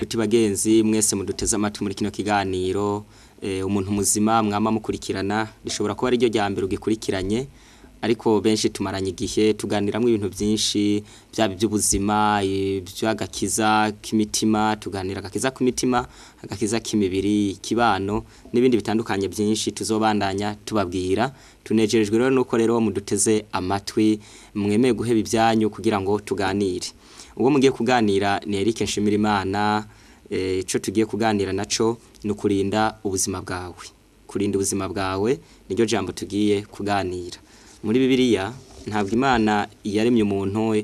nshuti bagenzi mwese muduteze amatwi muri kino kiganiro umuntu muzima mwama mukurikirana rishobora kuba ari ryo ryambere ugikurikiranye ariko benshi tumaranye igihe tuganiramwe ibintu byinshi byaba by'ubuzima by'agakiza k'imitima tuganira agakiza k'imitima agakiza k'imibiri kibano n'ibindi bitandukanye byinshi tuzobandanya tubabwira tunejerejwe rero nuko rero muduteze amatwi mwemeye guheba ibyanyu kugira ngo tuganire uwo mugiye kuganira ni Eric Nshimirimana ico tugiye kuganira naco nukurinda ubuzima bwawe kurinda ubuzima bwawe niryo jambo tugiye kuganira muri Bibiliya ntabwo Imana yaremye umuntu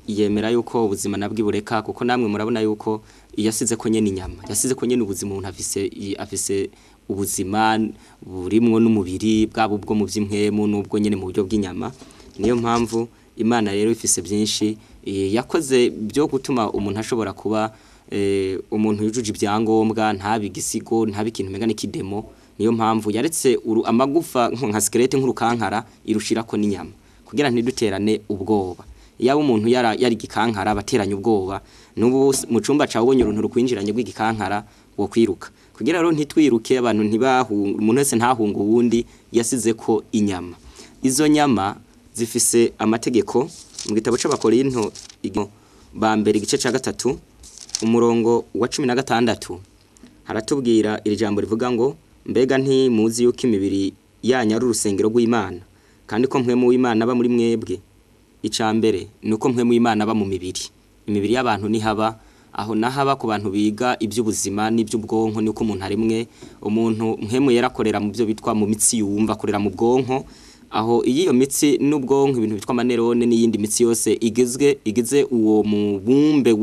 yemera yuko ubuzima nabwibureka kuko namwe murabona yuko yasize ko nyene inyama yasize ko nyene ubuzima umuntu afise ubuzima burimwo n'umubiri bwabo bwo mu by'impwemu n'ubwo nyene mu buryo bw'inyama niyo mpamvu Imana rero ifise byinshi yakoze byo gutuma umuntu ashobora kuba umuntu yujuje ibyangombwa ntabigisigo ntabikintu mega n'ikidemo niyo mpamvu yaretse amagufa nka skelete nk'urukankara irushirako n'inyama kugira ntiduterane ubwoba yaba umuntu yari gikankara bateranye ubwoba n'ubu mu cumba cawe ubonye uruntu rukwinjiranye rw'igikankara wo kwiruka kugira rero ntitwiruke abantu umuntu wese ntahunga uwundi yasize ko inyama izo nyama zifise amategeko mu gitabo c'abakorinto ba mbere igice ca 3 umurongo wa 16 haratubwira iri jambo rivuga ngo mbega nti muzi yuko imibiri yanyu ari urusengero rw'Imana kandi ko mpwemu w'Imana aba muri mwebwe icambere nuko mpwemu w'Imana aba mu imibiri y'abantu ni haba aho nahaba ku bantu biga iby'ubuzima n'iby'ubwonko niko umuntu arimwe umuntu mpwemu yarakorera mu byo bitwa mu mitsi yumva akorera mu bwonko aho iyo mitsi n'ubwonko ibintu bitwa manerone n'iyindi mitsi yose igize uwo mubumbe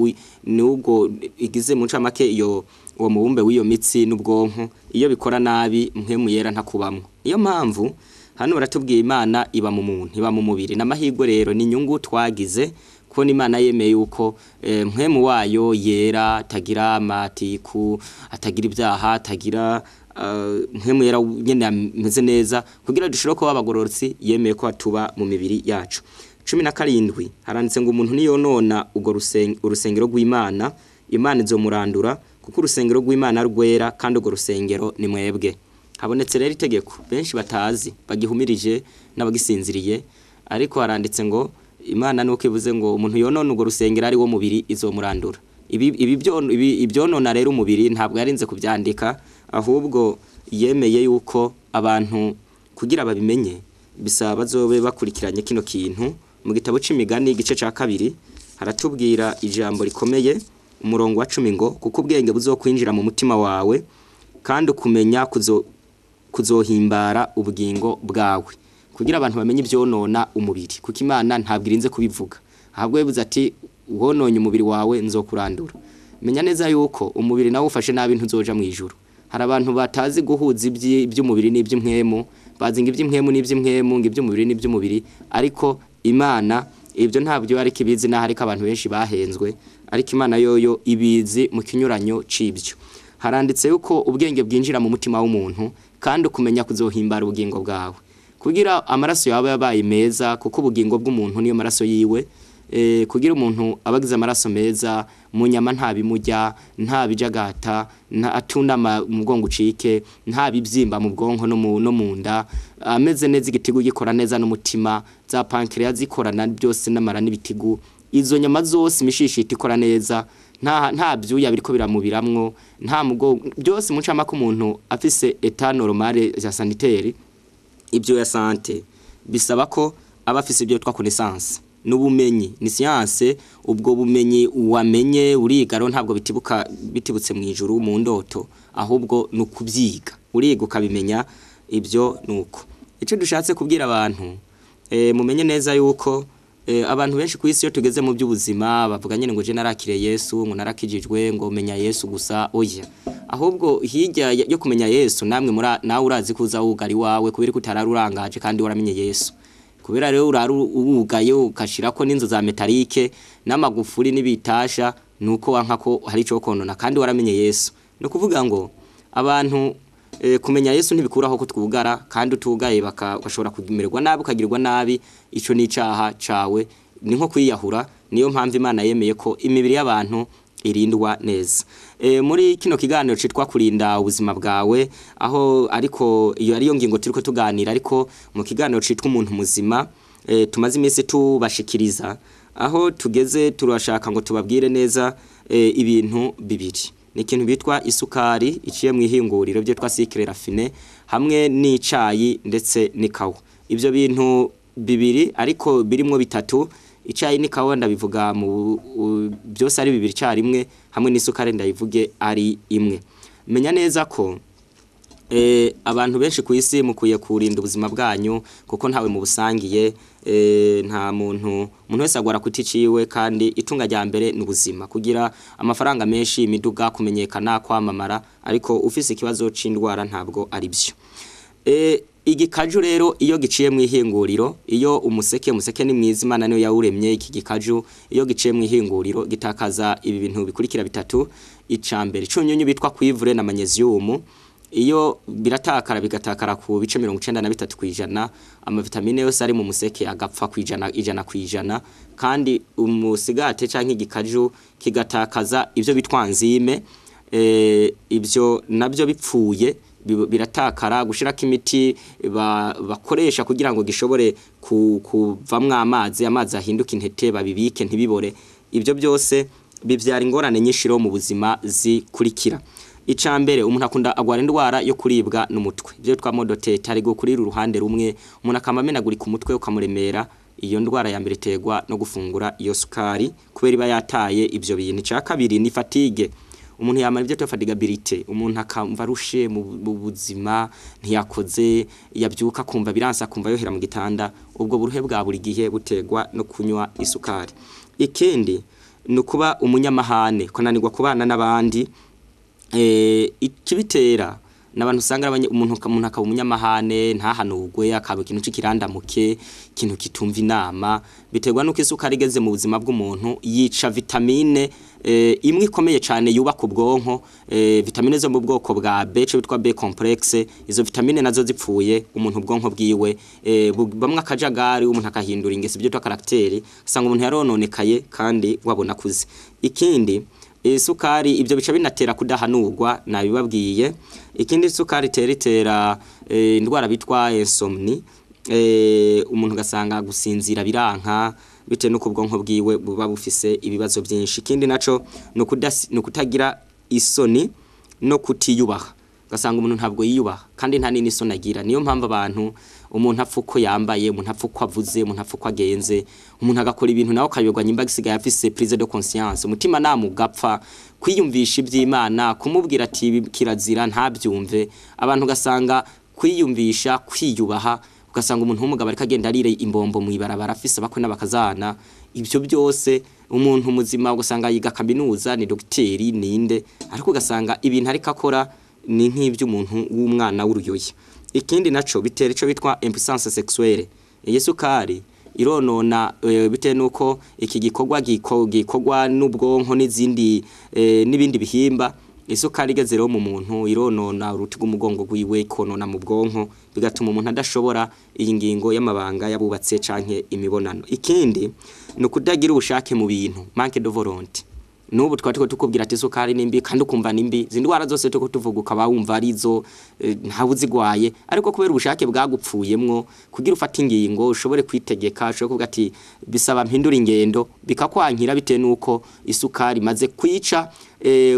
n'ubwo igize mu ncamake iyo uwo mubumbe w'iyo mitsi n'ubwonko iyo bikora nabi mpwemu yera ntakubamwe iyo mpamvu hano baratubwiye Imana iba mu muntu iba mu mubiri n'amahirwe rero ni inyungu twagize ko Imana yemeye yuko mpwemu wayo yera tagira amatiku atagira ibyaha tagira mpwemu yera nyene ameze neza kugira dushobore ko abagororotsi yemeye ko atuba mu mibiri yacu 17 haranditse ngo umuntu niyonona ugo urusengero rw'Imana Imana izomurandura kuko urusengero rw'Imana rwera kandi ugo rusengero ni mwebwe habonetse rero itegeko benshi batazi bagihumirije n'abagisinziriye ariko haranditse ngo Imana nuko ivuze ngo umuntu yonona ugo rusengero ari wo mubiri izomurandura ibyonona rero umubiri ntabwo yarinze kubyandika ahubwo yemeye yuko abantu kugira babimenye bisaba bazobe bakurikiranye kino kintu mu gitabo c'imigani igice ca 2 haratubwira ijambo rikomeye umurongo wa 10 ngo kuko ubwenge buzokwinjira mu mutima wawe kandi kumenya kuzohimbara ubugingo bwawe kugira abantu bamenye ibyonona umubiri kuko Imana ntabwo irinze kubivuga ahubwo yavuze ati wononye umubiri wawe nzokurandura menya neza yuko umubiri nawe ufashe nabi ntuzoja mu ijuru hari abantu batazi guhuza iby'umubiri n'iby'impwemu bazinga iby'impwemu n'iby'impwemu ngiby'umubiri n'iby'umubiri ariko Imana ibyo ntabyo ari kibizi na hariko abantu benshi bahenzwe ariko Imana yoyo ibizi mu kinyuranyo cibyo haranditse yuko ubwenge bwinjira mu mutima w'umuntu kandi kumenya kuzohimbara ubugingo bwawe kugira amaraso yawe yabaye meza kuko ubugingo bw'umuntu niyo maraso yiwe kugira umuntu abagize amaraso meza mu nyama nta bimujya nta bijagata nta atundama umugongo ucike nta bibyimba mu bwonko no mu nda ameze neza igitigu gikora neza n'umutima za pancreas zikorana byose n'amara n'ibitigu izo nyama zose imishishiti ikora neza nta byuya biriko biramubiramwo nta mugongo byose muncama ko umuntu afise état normal ya sanitaire ibyo ya santé bisaba ko aba afise ibyo twa connaissance n'ubumenyi ni science ubwo bumenyi wamenye urigaro ntabwo bitibutse mu ijuru mu ndoto ahubwo nukubyiga uriga ukabimenya ibyo nuko ico dushatse kubwira abantu mumenye neza yuko abantu benshi ku isi yo tugeze mu by'ubuzima bavuga nyene ngo je narakire Yesu ngo narakijijwe ngo menya Yesu gusa oya ahubwo hirya yo kumenya Yesu namwe nawe urazi kuza wugari wawe kubera kutararurangaje kandi waramenye Yesu kubera rero urugaye ukashirako n'inzo za metalike n'amagufuri n'ibitasha nuko wanka ko hari cyo konona kandi waramenye Yesu no kuvuga ngo abantu kumenya Yesu ntibikuraho ko twugara kandi utugaye bakashobora kugimererwa nabi ukagirwa nabi ico ni icaha cawe ni nko kwiyahura niyo mpamvu Imana yemeye ko imibiri y'abantu irindwa neza. Muri kino kiganiro citwa kurinda ubuzima bwawe, aho ariko iyo ariyo ngingo turiko tuganira, ariko mu kiganiro citwa umuntu muzima tumaze iminsi tubashikiriza, aho tugeze turashaka ngo tubabwire neza ibintu bibiri. Ni ikintu bitwa isukari iciye mu ihinguriro byo twa sucre raffiné, hamwe n'icayi ndetse n'ikawa. Ibyo bintu bibiri ariko birimwo bitatu, icayi n'ikawa ndabivuga mu byose ari bibiri carimwe, hamwe n'isukari ndayivuge ari imwe. Menya neza ko abantu benshi ku isi mukuye kurinda ubuzima bwanyu, kuko ntawe mu busangiye, nta muntu wese agwara kuticiwe, kandi itunga rya mbere n'ubuzima. Kugira amafaranga menshi, imiduga, kumenyekana, kwamamara, ariko ufise ikibazo c'indwara ntabwo ari byo. Igikaju rero iyo giciye mu ihinguriro, iyo umuseke ni mwiza, Imana niyo yawuremye. Iki gikaju iyo giciye mu ihinguriro gitakaza ibi bintu bikurikira bitatu. Icambere cyunyunyu bitwa cuivre na magnesium, iyo biratakara bigatakara ku bice 93%, amavitamine yose ari mu museke agapfa ijana, kandi umusigate canke igikaju kigatakaza ivyo bitwa enzyme. Ibyo nabyo bipfuye biratakara, gushirako imiti bakoresha kugira ngo gishobore kuvamwa amazi ahinduka intete, babibike ntibibore. Ibyo byose bivyara ingorane nyinshi mu buzima zikurikira. Icambere, umuntu akunda agwara indwara yo kuribwa n'umutwe, byo twa modotete, ari gukurira uruhande rumwe, umuntu akamamenagurika umutwe ukamuremera. Iyo ndwara ya mbere iterwa no gufungura iyo sukari, kubera iba yataye ibyo bintu. Ica kabiri ni fatigue, umuntu yamara ibyo fatigabilité, umuntu akamva rushe mu buzima, ntiyakoze, yabyuka kumva biransa, kumva yohera mu gitanda. Ubwo buruhe bwa buri gihe butegwa no kunywa isukari. Ikindi nukuba umunyamahane, kunanirwa kubana n'abandi. Ikibitera n'abantu usanga umuntu akaba umunyamahane, ntahanugwe, akaba ikintu cy'ikirandamuke, ikintu kitumva inama. Biterwa nuko isukari igeze mu buzima bw'umuntu, yica vitamine imwe ikomeye cyane yubaka ubwonko, vitamine zo mu bwoko bwa B, cyo bitwa B complexe. Izo vitamine nazo zipfuye, umuntu ubwonko bwiwe bamwe akajagari, umuntu akahindura ingese, byo twa caractère, usanga umuntu yarononekaye kandi wabona kuze. Ikindi isukari ibyo bica binatera kudahanurwa, nabibabwiye. Ikindi isukari itera indwara bitwa insomnie, umuntu gasanga gusinzira biranka, bite no kubwonko bwiwe buba bufise ibibazo byinshi. Ikindi naco no kutagira isoni no kutiyubaha, gasanga umuntu ntabwo yiyubaha kandi nta nini isoni agira. Niyo mpamvu abantu, umuntu apfuko yambaye, umuntu apfuko avuze, umuntu apfuko agenze, umuntu agakora ibintu nawe akayobwa nyimba gisigaye afise prise de conscience, umutima namugapfa kwiyumvisha iby'Imana, kumubwira ati kirazira ntabyumve. Abantu gasanga kwiyumvisha, kwiyubaha, ugasanga umuntu w'umugabo ariko agenda arire imbombo mu ibarabara afise bakwe n'abakazana. Ibyo byose umuntu muzima ugasanga yiga kaminuza, ni dogiteri ninde, ariko ugasanga ibintu ariko akora ni nk'iby'umuntu w'umwana w'uruyoya. Ikindi naco bitera ico bitwa impuissance sexuelle. Sukari ironona bitewe nuko iki gikorwa n'ubwonko n'izindi n'ibindi bihimba. Isukari igeze rero mu muntu ironona uruti rw'umugongo gwiwe, konona mu bwonko, bigatuma umuntu adashobora iyi ngingo y'amabanga yabubatse canke imibonano. Ikindi no kudagira ubushake mu bintu, manque de volonté. Nubu twatiko tukubwira ati isukari nimbi, kandi ukumva nimbi. Zindwara zose tuko tuvuga ukaba wumva arizo ntawe uzigwaye, ariko kubera ubushake bwagupfuyemwo, kugira ufata ingingo ushobore kwitegeka, ushobore kuvuga ati bisaba mpindura ingendo, bikakwankira bitewe nuko isukari maze kwica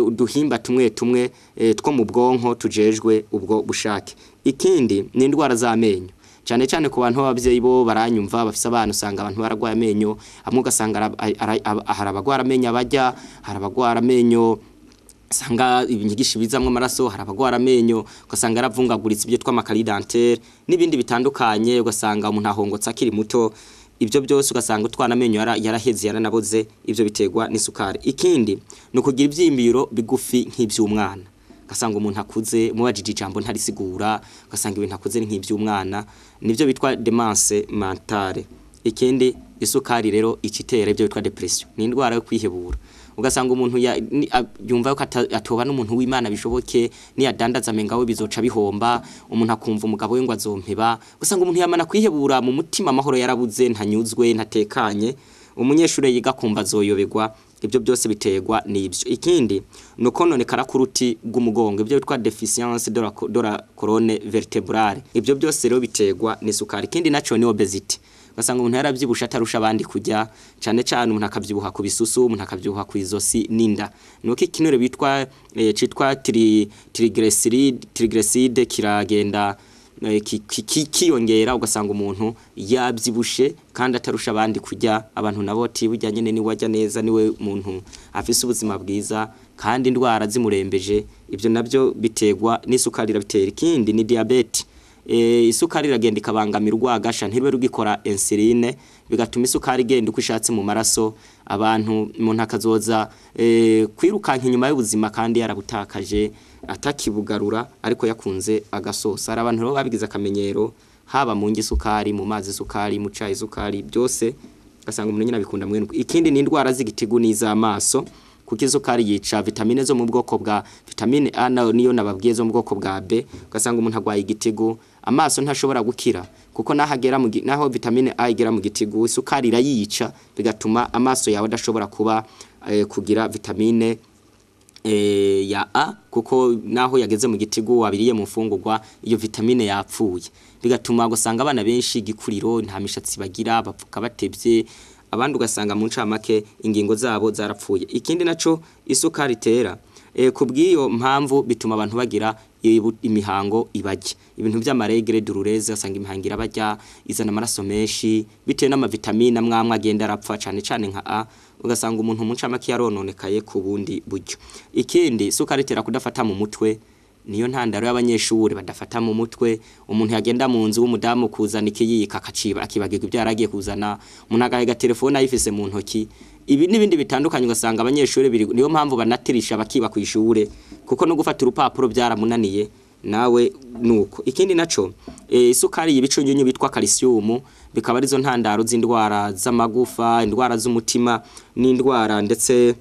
uduhimba tumwe two mu bwonko tujejwe ubwo bushake. Ikindi ni indwara z'amenyo, cyane cyane ku bantu b'abavyeyi bo baranyumva, bafise abana usanga abantu baragwaye amenyo, amwe ugasanga harabagwara amenyo abajya, harabagwara amenyo sanga ibinyigisho bizamwe amaraso, harabagwara amenyo ugasanga yaravungaguritse ibyo tw'amakari dentaire n'ibindi bitandukanye, ugasanga umuntu ahongotse akiri muto. Ibyo byose ugasanga utwana amenyo yaraheze yaranaboze, ibyo biterwa n'isukari. Ikindi no kugira ibyimbiro bigufi nk'iby'umwana, ugasanga umuntu akuze mubajije ijambo ntarisigura, ugasanga ibintu akuze nk'iby'umwana, nivyo bitwa demence mentale. Ikindi isukari rero ikitera ibyo bitwa depression, ni indwara yo kwihebura. Ugasanga umuntu yumva yuko atoba n'umuntu w'Imana bishoboke, ni yadandaza mengawe bizoca bihomba, umuntu akumva umugabo we ngo azompeba. Ugasanga umuntu yamana kwihebura mu mutima, amahoro yarabuze, ntanyuzwe, ntatekanye. Umunyeshure yiga kumva azoyobegwa, ibyo byose biterwa n'ibyo. Ikindi nuko nonekara kuruti rw'umugongo, ibyo bitwa deficience de la colonne vertébrale, ibyo byose rero biterwa n'isukari. Ikindi naco ni obesity, basanga umuntu yaravyibusha atarusha abandi kujya, cyane cyane umuntu akavyibuha ku bisusu, umuntu akavyibuha ku izosi n'inda. Nuko ikinure bitwa citwa triglyceride kiragenda kiyongera, ugasanga umuntu yabyibushe kandi atarusha abandi kujya. Abantu nabo burya nyene ni wajya neza, niwe muntu afise ubuzima bwiza kandi indwara zimurembeje. Ibyo nabyo biterwa n'isukari irabitera. Ikindi ni diabete, isukari iragenda ikabangamira urwagasha, ntirwe rugikora insuline, bigatuma isukari igenda uko ishatse mu maraso. Abantu umuntu akazoza kwirukanka inyuma y'ubuzima kandi yarabutakaje atakibugarura, ariko yakunze agasosa. Ari abantu rero babigize akamenyero, haba mu ngisukari, mu mazi isukari, mu cayi isukari, byose gasanga umuntu nyina bikunda mwene. Ikindi ni indwara z'igitigu n'iz'amaso, kuko isukari yica vitamine zo mu bwoko bwa vitamine A niyo nababwiye zo mu bwoko bwa B, ugasanga umuntu agwaye igitigu, amaso ntashobora gukira kuko naho vitamine A igera mu gitigu, isukari irayica, bigatuma amaso yawe adashobora kuba kugira vitamine ya A, kuko naho yageze mu gitigu wabiriye mu mfungurwa iyo vitamine yapfuye, bigatuma gusanga abana benshi gikuriro, nta mishatsi bagira, bapfuka batebye, abandi ugasanga mu ncamake ingingo zabo zarapfuye. Ikindi naco isukari itera kubwiyo mpamvu bituma abantu bagira imihango ibajya, ibintu by'amaregre durureze, asanga imihangira bajya, izana amaraso menshi bitewe n'amavitamine amwamwe agenda arapfa, cyane cyane nka A, ugasanga umuntu mu ncamake yarononekaye ku bundi buryo. Ikindi isukari itera kudafata mu mutwe, niyo ntandaro y'abanyeshuri badafata mu mutwe. Umuntu yagenda mu nzu w'umudamu kuzana ikiyika akaciba akibagirwa ibyo yaragiye kuzana, umuntu agahega telefone ayifise mu ntoki, ibi n'ibindi bitandukanye. Ugasanga abanyeshuri niyo mpamvu banatirisha bakiba ku ishure, kuko no gufata urupapuro byaramunaniye nawe nuko. Ikindi naco isukari y'ibicunyunyu bitwa calcium, bikaba arizo ntandaro z'indwara z'amagufa, indwara z'umutima n'indwara ndetse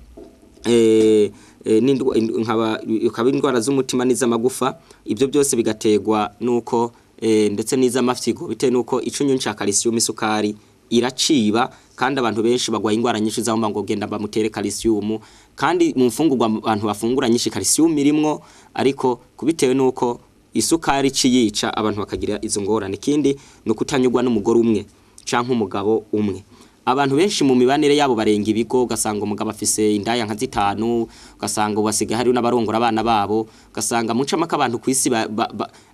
ukaba indwara z'umutima n'iz'amagufa. Ibyo byose bigategwa nuko ndetse n'iz'amafyigo, bitewe nuko icunyunyu ca calcium isukari iraciba, kandi abantu benshi bagwaye indwara nyinshi z'amamba ngo genda bamutere calcium, kandi mu mfungurwa abantu bafungura nyinshi calcium irimwo, ariko kubitewe nuko isukari ciyica abantu bakagira izo ngorane. Ikindi no kutanyugwa n'umugore umwe canke umugabo umwe. Abantu benshi mu mibanire yabo barenga ibigo, ugasanga umugabo afise indaya nka 5, ugasanga ubasiga hari n'abarongora abana babo, ugasanga mu ncamaka abantu kwisi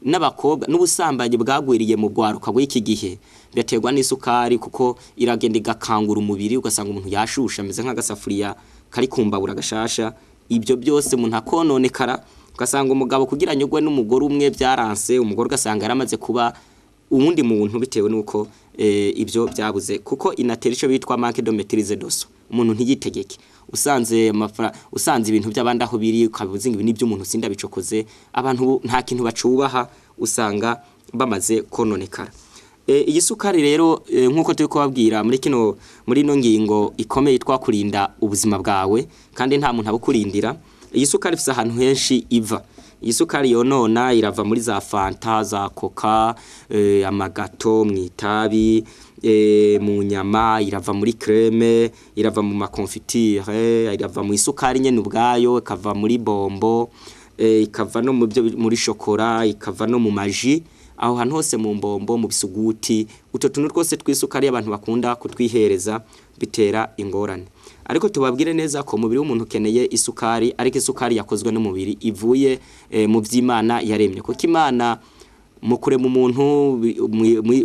n'abakobwa n'ubusambanyi bwagwiriye mu bwaruka bw'iki gihe, byaterwa n'isukari, kuko iragenda igakangura umubiri, ugasanga umuntu yashusha ameze nk'agasafuriya kari kumbabura gashasha. Ibyo byose umuntu akononekara, ugasanga umugabo kugira nyugwe n'umugore umwe byaranse, umugore ugasanga yaramaze kuba uwundi muntu bitewe nuko ibyo byabuze, kuko inatera ico bitwa manque de maîtrise d'osso. Umuntu ntiyitegeke, usanze ibintu by'abandi aho biri, ukabuzinga ibintu by'umuntu sinda bicokoze, abantu nta kintu bacubaha, usanga bamaze kononekara. Iyi sukari rero nkuko turi kubabwira muri no ngingo ikomeye twakurinda ubuzima bwawe, kandi nta muntu abukurindira. Iyi sukari ifise ahantu henshi iva. Iyi sukari yonona irava muri za fanta, za coca, amagato, mwitabi, mu nyama, irava muri creme, irava mu makonfitire, irava mu isukari nyene ubwayo, ikava muri bombo, ikava no muri shokora, ikava no mu maji, aho hantu hose mu mbombo, mu bisuguti. Uto tuntu twose twisukari abantu bakunda kutwihereza bitera ingorane. Ariko tubabwire neza ko umubiri w'umuntu ukeneye isukari, ariko isukari yakozwe n'umubiri ivuye mu by'Imana yaremye. Kuko Imana mu kurema umuntu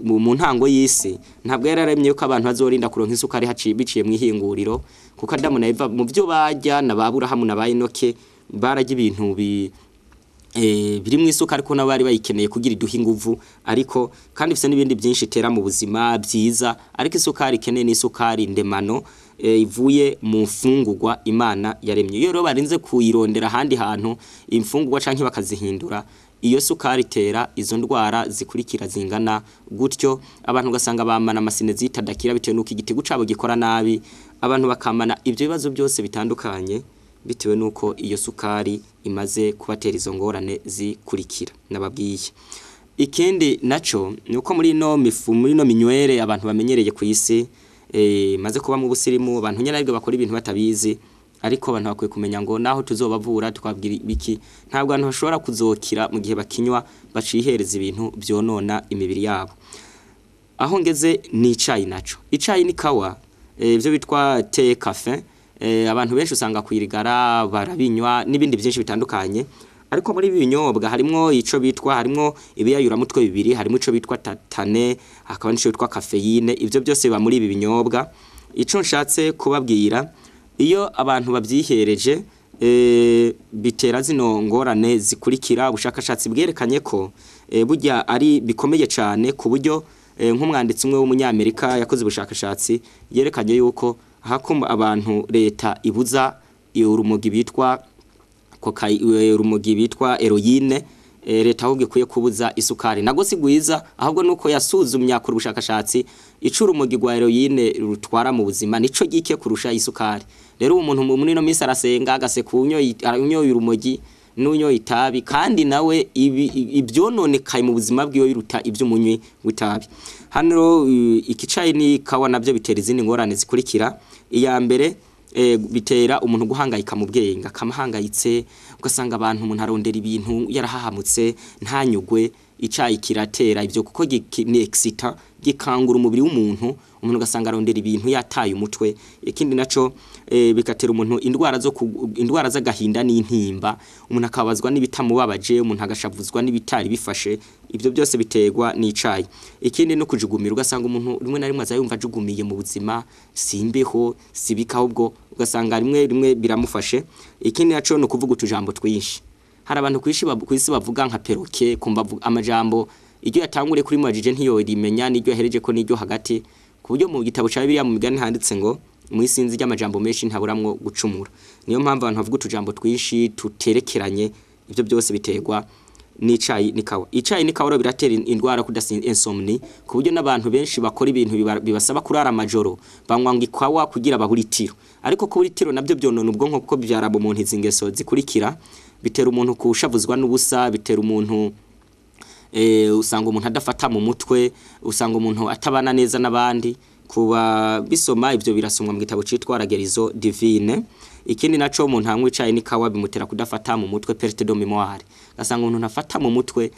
mu ntango y'isi ntabwo yararemye ko abantu bazorinda kuronka isukari biciye mu ihinguriro, kuko Adamu na Eva mu byo bajya na Aburahamu na Enoke barajya ibintu biri mu isukari, ko nabo bari bayikeneye kugira iduha inguvu, ariko kandi bifite n'ibindi byinshi itera mu buzima byiza. Ariko isukari ikeneye n'isukari ndemano ivuye mu mfungurwa Imana yaremye. Iyo rero barinze kuyirondera ahandi hantu imfungurwa canke bakazihindura, iyo sukari itera izo ndwara zikurikira zingana gutyo. Abantu gasanga bamana amasinezi itadakira bitewe nuko igitigu cabo gikora nabi, abantu bakamana ibyo bibazo byose bitandukanye bitewe nuko iyo sukari imaze kubatera izo ngorane zikurikira nababwiye. Ikindi naco nuko muri no minywere abantu bamenyereye ku isi maze kuba mu busirimu, abantu nyene aribwo bakora ibintu batabizi, ariko abantu bakwiye kumenya ngo naho tuzobavura twabwira biki ntabwo abantu bashobora kuzokira mu gihe bakinywa bacihereza ibintu byonona imibiri yabo. Aho ngeze ni icayi naco. Icayi ni kawa ibyo bitwa te cafe abantu benshi usanga kwirigara barabinywa n'ibindi byinshi bitandukanye, ariko muri ibi binyobwa harimo ico bitwa harimo ibiyayura mutwe bibiri, harimo ico bitwa tatane, hakaba n'ico bitwa cafeine. Ibyo byose biba muri ibi binyobwa. Ico nshatse kubabwira, iyo abantu babyihereje bitera zino ngorane zikurikira. Ubushakashatsi bwerekanye ko burya ari bikomeye cyane, ku buryo nk'umwanditsi umwe w'umunyamerika yakoze ubushakashatsi yerekanye yuko hakoma abantu leta ibuza urumogi bitwa urumogi bitwa heroine, leta ahubwo ikwiye kubuza isukari. Nago sigwiza ahubwo nuko yasuzumya ku bushakashatsi ico urumogi rwa heroine rutwara mu buzima nico gike kurusha isukari. Rero umuntu muri no minsi arasenga agasekunyo aranyoye urumogi n'unyo itabi, kandi nawe ibyononekaye mu buzima bwiwe biruta iby'umunywi w'itabi. Hano ikicayi ni kawa nabyo bitera izindi ngorane zikurikira. Iya mbere bitera umuntu guhangayika mu bwenge, akamahangayitse, ugasanga abantu umuntu arondera ibintu yarahahamutse ntanyugwe. Icayi kiratera ibyo kuko ni excita, gikangura umubiri w'umuntu, umuntu ugasanga arondera ibintu yataye umutwe. Ikindi naco bikatera umuntu indwara z'agahinda n'intimba, umuntu akabazwa n'ibitamubabaje, umuntu agashavuzwa n'ibitari bifashe. Ibyo byose biterwa n'icayi. Ikindi no kujugumira, ugasanga umuntu rimwe na rimwe azayumva ajugumiye mu buzima, simbeho sibikaho, ubwo ugasanga rimwe biramufashe. Ikindi naco no kuvuga utujambo twinshi. Hari abantu kwisi bavuga nka peroke, kumva amajambo iryo yatangure kuri mwajije ntiyo rimenya n'iryo yahereje ko n'iryo hagati, ku buryo mu gitabo cya Bibiliya mu migani handitse ngo mu isinzi ry'amajambo menshi ntaburamwo gucumura. Niyo mpamvu abantu bavuga utujambo twinshi tuterekeranye. Ibyo byose biterwa n'icayi nikawa. Icayi nikawa biratera indwara kudasinda insomni, ku buryo n'abantu benshi bakora ibintu bibasaba kurara amajoro banywa ngikawa kugira bahuritiro. Ariko kuhuritiro nabyo byonona ubwonko kuko byara mu muntu izingeso zikurikira. Bitera umuntu kushavuzwa n'ubusa, bitera umuntu usanga umuntu adafata mu mutwe, usanga umuntu atabana neza n'abandi. Kuba bisoma ibyo birasomwa mu gitabo citwa Ragerizo Divine. Ikindi naco umuntu anywa icayi nikawa bimutera kudafata mu mutwe, perte de mémoire, gasanga umuntu ntafata mu mutwe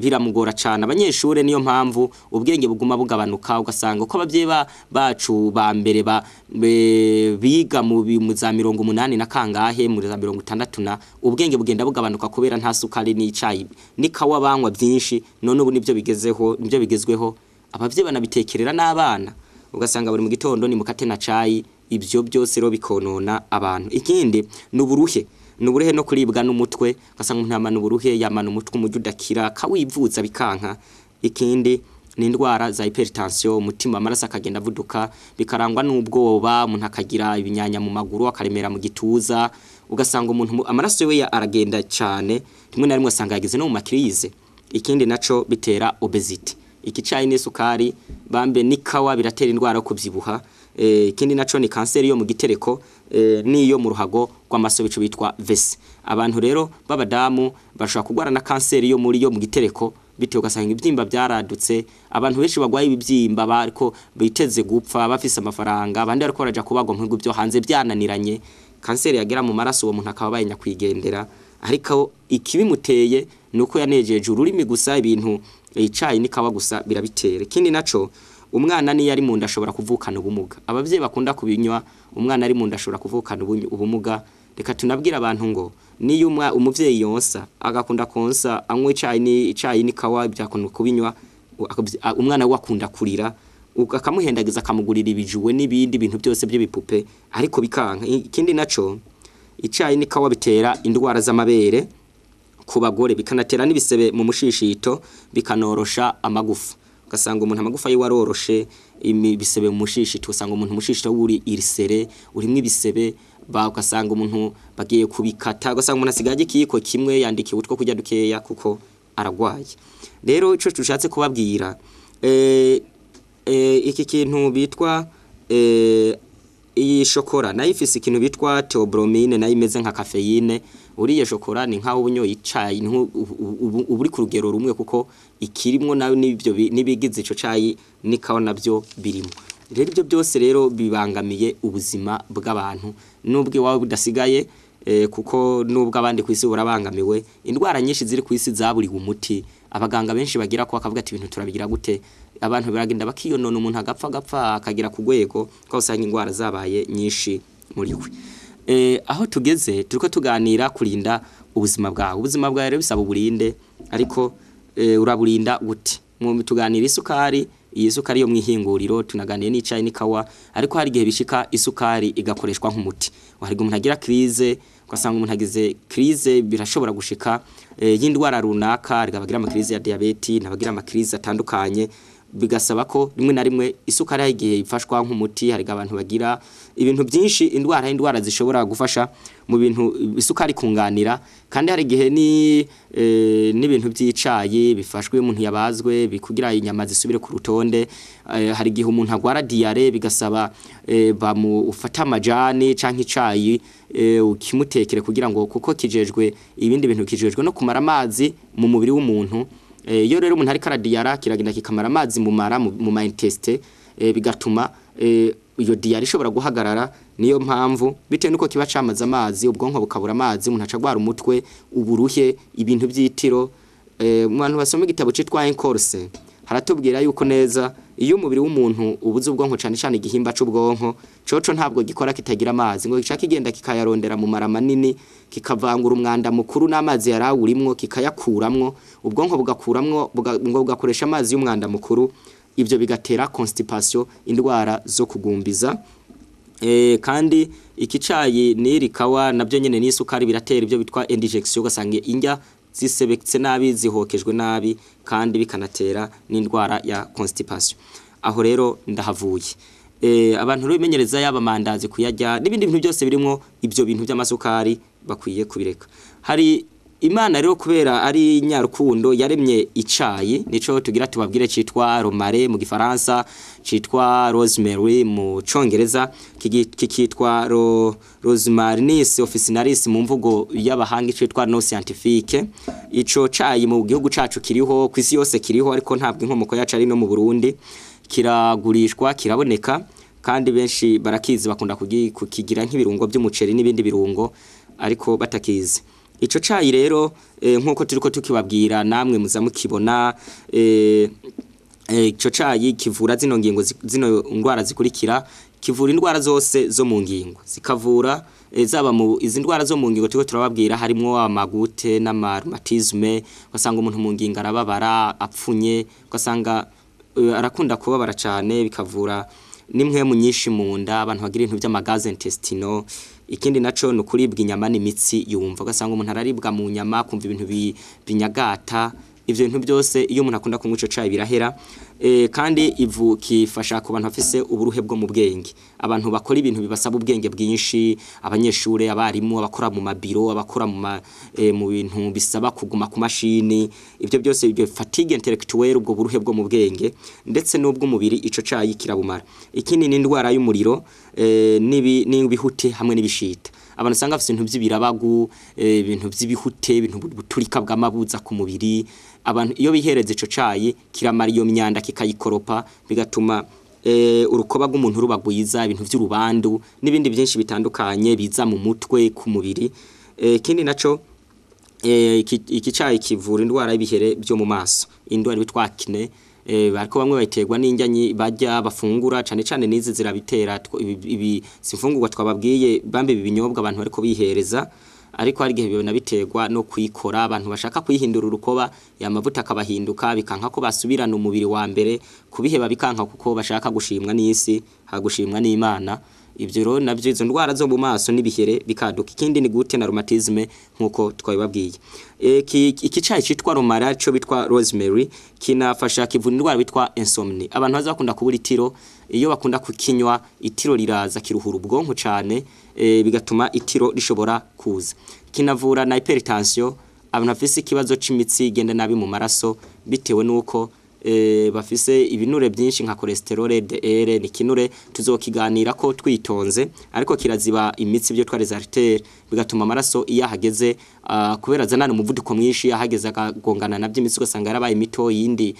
biramugora cyane. Abanyeshure niyo mpamvu ubwenge buguma bugabanuka, ugasanga uko abavye bacu ba mbere biga mu za 80 na kangahe mu za 60 na ubwenge bugenda bugabanuka kubera nta sukari n'icayi nikawa banywa byinshi. None ubu nibyo bigezweho, abavye banabitekerera n'abana, ugasanga buri mu gitondo ni mukate na cayi. Ibyo byose ro bikonona abantu. Ikindi nuburuhe no kuribwa n'umutwe, ugasanga umuntu amana uburuhe, yamana umutwe umujyi udakira, kawivuza bikanka. Ikindi ni indwara za hypertension, umutima amaraso akagenda avuduka, bikarangwa n'ubwoba, umuntu akagira ibinyanya mu maguru, akaremera mu gituza, ugasanga umuntu amaraso we aragenda cyane, rimwe na rimwe asanga yagize no mu makirize. Ikindi naco bitera obesity. Ikicayi n'isukari bambe nikawa biratera indwara yo kubyibuha. Ikindi naco ni kanseri yo mu gitereko niyo mu ruhago rw'amaso bico bitwa vesi. Abantu rero babadamu bashobora kugwara na kanseri yo mu gitereko, bitewe ugasanga ibyimba byaradutse. Abantu benshi bagwaye ibibyimba bariko biteze gupfa bafise amafaranga, abandi ariko baraja kubagwa mu bihugu byo hanze byananiranye, kanseri yagera mu maraso uwo muntu akaba bayenya kwigendera. Ariko ikibimuteye nuko yanejeje ururimi gusa, ibintu icayi nikawa gusa birabitera. Ikindi naco umwana ni yari munda ashobora kuvukana ubumuga. Abavyeyi bakunda kubinywa, umwana ari munda ashobora kuvukana ubumuga. Reka tunabwira abantu ngo niyo umuvyeyi yonsa agakunda konsa anywe icayi nikawa byakunda kubinywa, umwana we akunda kurira, ukakamuhendagiza akamugurira ibijuwe n'ibindi bintu byose by'ibipupe, ariko bikanka. Ikindi naco icayi nikawa bitera indwara z'amabere ku bagore, bikanatera n'ibisebe mu mushishito, bikanorosha amagufa. Ugasanga umuntu amagufa yiwe aroroshe, ibisebe mu mushishito, usanga umuntu mushishito wuri irisere urimo ibisebe, ugasanga umuntu bagiye kubikata, ugasanga umuntu asigaje ikiyiko kimwe yandikiye utwo kujya dukeya kuko aragwaye. Rero ico tushatse kubabwira iki kintu bitwa iyi shokora nayo ifise ikintu bitwa theobromine, nayo imeze nka cafeine. Uriye shokora ni nkaho ubunyoye icayi, uburi ku rugero rumwe kuko ikirimwo nayo nibyo nibigize ico cayi nikawa nabyo birimo. rero ibyo byose rero bibangamiye ubuzima bw'abantu nubwo iwawe budasigaye kuko nubwo abandi ku isi burabangamiwe indwara nyinshi ziri ku isi zaburiwe umuti abaganga benshi bagira ko akavuga ati ibintu turabigira gute abantu baragenda bakiyonona umuntu agapfa akagira ku rwego ko usanga indwara zabaye nyinshi muri we aho tugeze turiko tuganira kurinda ubuzima bwawe rero bisaba uburinde ariko uraburinda gute mu tuganira isukari iyi sukari yo mwihinguriro tunaganiye n'icayi n'ikawa ariko hari gihe bishika isukari igakoreshwa nk'umuti hari umuntu agira crise ugasanga umuntu agize crise birashobora gushika y'indwara runaka rigabagira ama crise ya diabete nabagira ama crise atandukanye bigasaba ko rimwe na rimwe isukari yagiye ifashwa nk'umuti hari abantu bagira ibintu byinshi indwara zishobora gufasha mu bintu isukari kunganira kandi hari gihe n'ibintu by'icayi bifashwe umuntu yabazwe bikugira inyama zisubire ku rutonde hari gihe umuntu agwara diare bigasaba ufata amajani canke icayi ukimutekere kugira ngo kuko kijejwe ibindi bintu kijejwe no kumara amazi mu mubiri w'umuntu iyo rero umuntu ariko aradiyara kiragenda kikamara amazi mu mara mu intestine bigatuma iyo diyari ishobora guhagarara niyo mpamvu bitewe nuko kiba camaza amazi ubwonko bukabura amazi umuntu acagwara umutwe uburuhe ibintu by'itiro umuntu basoma igitabo citwa Encorse haratubwira yuko neza iyo umubiri w'umuntu ubuze ubwonko cyane igihimba c'ubwonko coco ntabwo gikora kitagira amazi ngo gishaka kigenda kikayarondera mu mara manini kikavangura umwanda mukuru n'amazi yarawurimwo kikayakuramwo ubwonko bugakuramwo ngo bugakoresha amazi y'umwanda mukuru ibyo bigatera constipation indwara zo kugumbiza kandi ikicayi n'irikawa nabyo nyene n'isukari biratera ibyo bitwa indigestion ugasanga indya zisebetse nabi zihokejwe nabi kandi bikanatera n'indwara ya constipation aho rero ndahavuye abantu rero bimenyereza yaba mandazi kuyajya n'ibindi bintu byose birimo ibyo bintu by'amasukari bakwiye kubireka hari Imana rero kubera ari nyarukundo yaremye icayi nico tugira tubabwire citwa romare mu gifaransa citwa rosemary mu congereza kikitwa rosmarinus officinalis mu mvugo y'abahanga citwa no scientifique ico cayi mu gihugu cacu kiriho kwisi yose kiriho ariko ntabwo inkomoko yacu ari no mu Burundi kiragurishwa kiraboneka kandi benshi barakizi bakunda kukigira nk'ibirungo by'umuceri n'ibindi birungo ariko batakizi ico cayi rero nkuko turiko tukibabwira namwe muza mukibona ico cayi kivura zino ngingo zino ndwara zikurikira kivura indwara zose zo mu ngingo zikavura zaba mu izi ndwara zo mu ngingo turiko turababwira harimo amagute n'amarhumatisme ugasanga umuntu mu ngingo arababara apfunye ugasanga arakunda kubabara cyane bikavura nimwe mu nyinshi mu nda abantu bagira ibintu by'amagaze intestinal ikindi naco nukuribwa inyama n'imitsi yumva ugasanga umuntu araribwa mu nyama kumva ibintu binyagata ivyo bintu byose iyo umuntu akunda kunywa ico cayi birahera kandi ivu kifasha ku bantu bafise uburuhe bwo mu bwenge abantu bakora ibintu bibasaba ubwenge bwinshi abanyeshure abarimu abakora mu mabiro abakora mu bintu bisaba kuguma ku mashini ivyo byose ibyo fatigue intellectuelle ubwo buruhe bwo mu bwenge ndetse n'ubwo umubiri ico cayi kirabumara ikindi ni indwara y'umuriro n'ibihute hamwe n'ibishita abantu sanga bafite ibintu by'ibirabagu ibintu by'ibihute ibintu buturika bw'amabuza ku mubiri abantu iyo bihereze ico cayi kiramara iyo myanda kikayikoropa bigatuma urukoba rw'umuntu rubagwiza ibintu by'urubandu n'ibindi byinshi bitandukanye biza mu mutwe ku mubiri kindi naco iki cayi kivura indwara y'ibihere byo mu maso indwara bitwa acne bariko bamwe bayiterwa n'injyanyi bajya bafungura cyane nizi zirabitera ibi sifungurwa twababwiye bambe ibinyobwa abantu bariko bihereza ariko hari gihe bibona biterwa no kwikora abantu bashaka kwihindura urukoba yamavuta akabahinduka bikanka ko basubirana umubiri wa mbere kubiheba bikanka kuko bashaka gushimwa n'isi hagushimwa n'Imana ibyo rero nabyo izo ndwara zo mu maso n'ibihere bikaduka ikindi ni gute na rhumatisme nkuko twabibabwiye iki cayi citwa romara cyo bitwa rosemary kinafasha kivura indwara bitwa insomnie abantu bazakunda kubura itiro iyo bakunda kukinywa itiro riraza kiruhura ubwonko cyane bigatuma itiro rishobora kuza kinavura na hypertension abantu bafise ikibazo c'imitsi igenda nabi mu maraso bitewe nuko bafise ibinure byinshi nka cholesterol LDL ni kinure tuzokiganira ko twitonze ariko kiraziba imitsi byo twari artère bigatuma amaraso iyo hageze kubera zanana umuvuduko mwinshi yahageze akagongana navyo imitsi ugasanga yarabaye mito yindi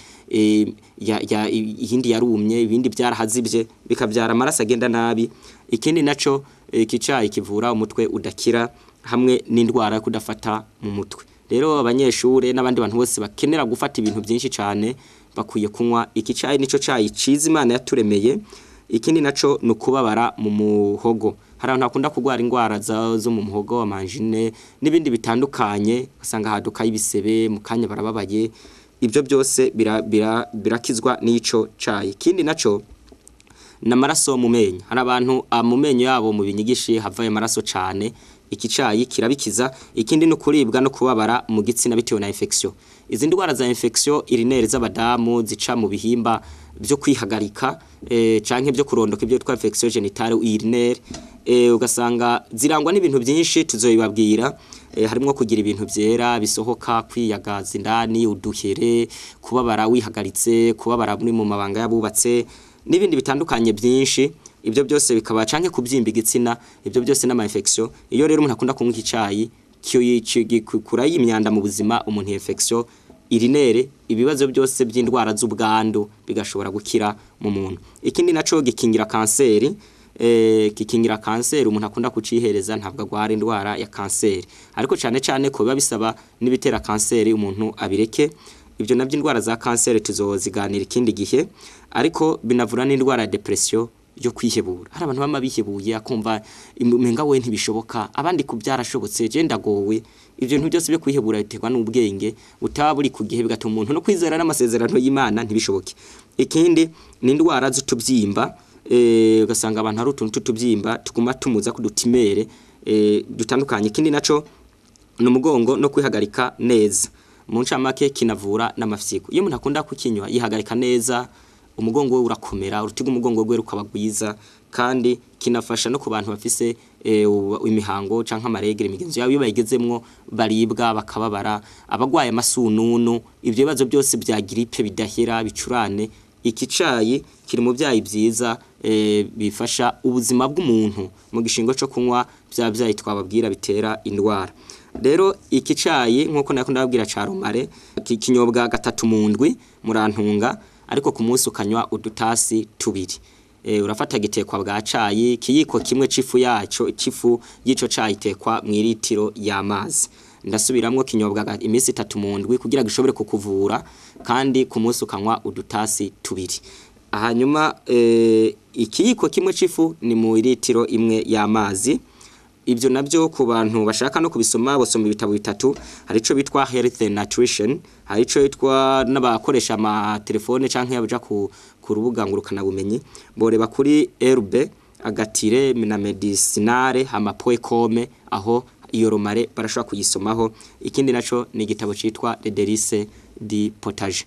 yindi yarumye ibindi byarahazibye bikabyara amaraso agenda nabi ikindi naco kicayi kivura umutwe udakira hamwe n'indwara yo kudafata mu mutwe rero abanyeshure n'abandi bantu bose bakenera gufata ibintu byinshi cyane bakwiye kunywa iki cayi nico cayi ciza Imana yaturemeye ikindi naco nukubabara mu muhogo hari abantu akunda kugwara indwara zo mu muhogo amanjine n'ibindi bitandukanye usanga haduka ibisebe mu kanya barababaye ibyo byose birakizwa n'ico cayi ikindi naco namaraso mu menyo hari abantu mu menyo yabo mu binyigishi havaye amaraso cyane iki cayi kirabikiza ikindi no kuribwa no kubabara mu gitsina bitewe na infection izi ndwara za infection urinaire z'abadamu zica mu bihimba byo kwihagarika canke byo kurondoka ibyo twa infection genitale urinaire ugasanga zirangwa n'ibintu byinshi tuzoyibabwira harimo kugira ibintu byera bisohoka kwiyagaza indani uduhere kubabara wihagaritse kubabara muri mu mabanga yabubatse n'ibindi bitandukanye byinshi ibyo byose bikaba canke kubyimba igitsina ibyo byose n'ama infection iyo rero umuntu akunda kunywa icayi kura y'imyanda mu buzima umuntu infection urinaire ibibazo byose by'indwara z'ubwandu bigashobora gukira mu muntu ikindi naco gikingira kanseri kikingira kanseri umuntu akunda kucihereza ntabwo agwara indwara ya kanseri ariko cyane ko biba bisaba nibitera kanseri umuntu abireke ibyo nabyo indwara za kanseri tuzoziganira ikindi gihe ariko binavura n'indwara ya depression yo kwihebura hari abantu bama bihebuye akumva imenga we ntibishoboka abandi kubyarashobotse je ndagowe ibyo bintu byose byo kwihebura biterwa n'ubwenge utaburi ku gihe bigatuma umuntu no kwizera n'amasezerano y'Imana ntibishoboke ikindi ni indwara z'utubyimba ugasanga abantu hari utuntu tutubyimba tuguma tumuza kudutimere dutandukanye ikindi naco n'umugongo no kwihagarika neza mu ncamake kinavura n'amafyiko iyo umuntu akunda kukinywa yihagarika neza umugongo we urakomera urutiga umugongo we rukabagwiza kandi kinafasha no ku bantu bafise imihango canka amaregere imigenzo yabo bayigezemwo baribwa bakababara abagwaye amasununu ibyo bibazo byose bya grippe bidahera bicurane iki cayi kiri mu byayi byiza bifasha ubuzima bw'umuntu mu gishingo cyo kunywa byayi twababwira bitera indwara rero iki cayi nkuko nakunda babwira ca romare kinyobwa gatatu mu ndwi murantunga ariko ku munsi ukanywa udutasi tubiri urafata gitekwa bwa cayi kiyiko kimwe cifu yico cayi tekwa mu litiro y'amazi ndasubiramwo kinyobwa imisi 3 mu ndwi kugira gishobore kukuvura kandi ku munsi ukanywa udutasi tubiri hanyuma ikiyiko kimwe cifu ni mu litiro imwe y'amazi ibyo nabyo ku bantu bashaka no kubisoma bosoma ibitabo bitatu harico bitwa health and nutrition harico yitwa n'abakoresha ama telefone canke yabuja ku rubuga ngurukana bumenyi boreba kuri RB agatire na medicinale hama.com aho iyo romare barashobora kuyisomaho ikindi naco ni igitabo citwa Les Délices du Potage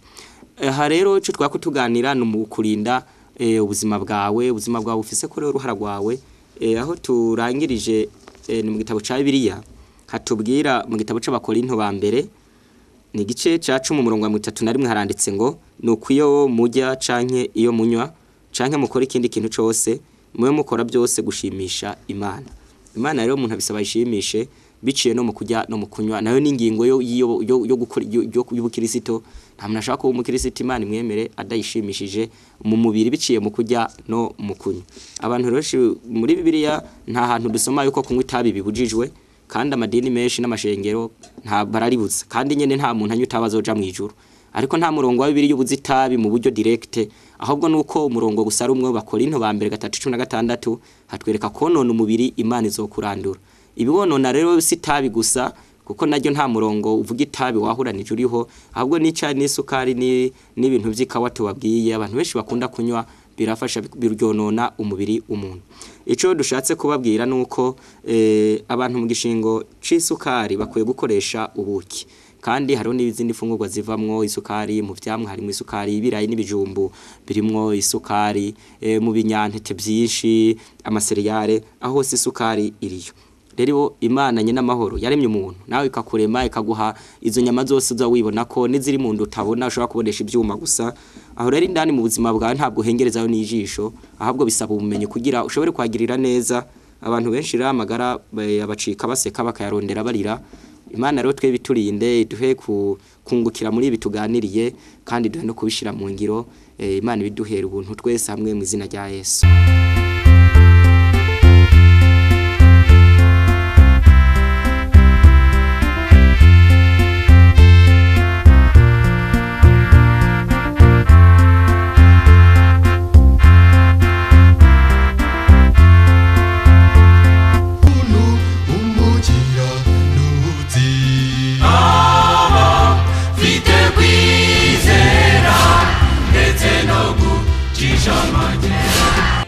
aha rero cyo twakutuganira no kurinda ubuzima bwawe ufise ko rero uruhara rwawe aho turangirije ni mu gitabo ca Bibiliya hatubwira mu gitabo c'abakorinto ba mbere ni igice ca 10:31 haranditse ngo nuko mujya canke iyo munywa canke mukora ikindi kintu cose mwe mukora byose gushimisha Imana rero umuntu abisaba yishimishe biciye no mu kujya no mu kunywa nayo n'ingingo yo gukora y'ubukristo nta muntu ashaka ko umukristo Imana imwemere adayishimishije mu mubiri biciye mu kujya no mu kunywa abantu rero muri Bibiliya nta hantu dusoma yuko kunywa itabi bibujijwe kandi amadini menshi n'amashengero nta bararibuza kandi nyene nta muntu anywa itabazoja mu ijuru ariko nta murongo wa Bibiliya ubuzi itabi mu buryo direct ahubwo nuko umurongo gusara umwe bakorinto ba mbere 3:16 hatwereka konona umubiri Imana izokurandura ibibonona rero sitabi gusa kuko naryo nta murongo uvuga itabi wahuranije uriho ahubwo n'icyayi n'isukari n'ibintu by'ikawa tubabwiye abantu benshi bakunda kunywa birafasha biryonona umubiri umuntu ico dushatse kubabwira nuko abantu mu gishingo c'isukari bakwiye gukoresha ubuki kandi hariho n'izindi fungurwa zivamwo isukari mu vyamwe harimo isukari ibirayi n'ibijumbu birimwo isukari mu binyantete byinshi amaseriyale aho hose isukari iriyo rero Imana nyene amahoro yaremye umuntu nawe ikakurema ikaguha izo nyama zose uza wibona ko niziri mu ndu utabona ushobora kubonesha ivyuma gusa aho rero indani mu buzima bwawe ntabwo hengerezayo n'ijisho ahubwo bisaba ubumenyi kugira ushobore kwagirira neza abantu benshi rero amagara abacika baseka bakayarondera barira Imana rero twe biturinde duhe kungukira muri ibi tuganiriye kandi duhe no kubishira mu ngiro Imana ibiduhera ubuntu twese hamwe mu izina rya Yesu. Jamani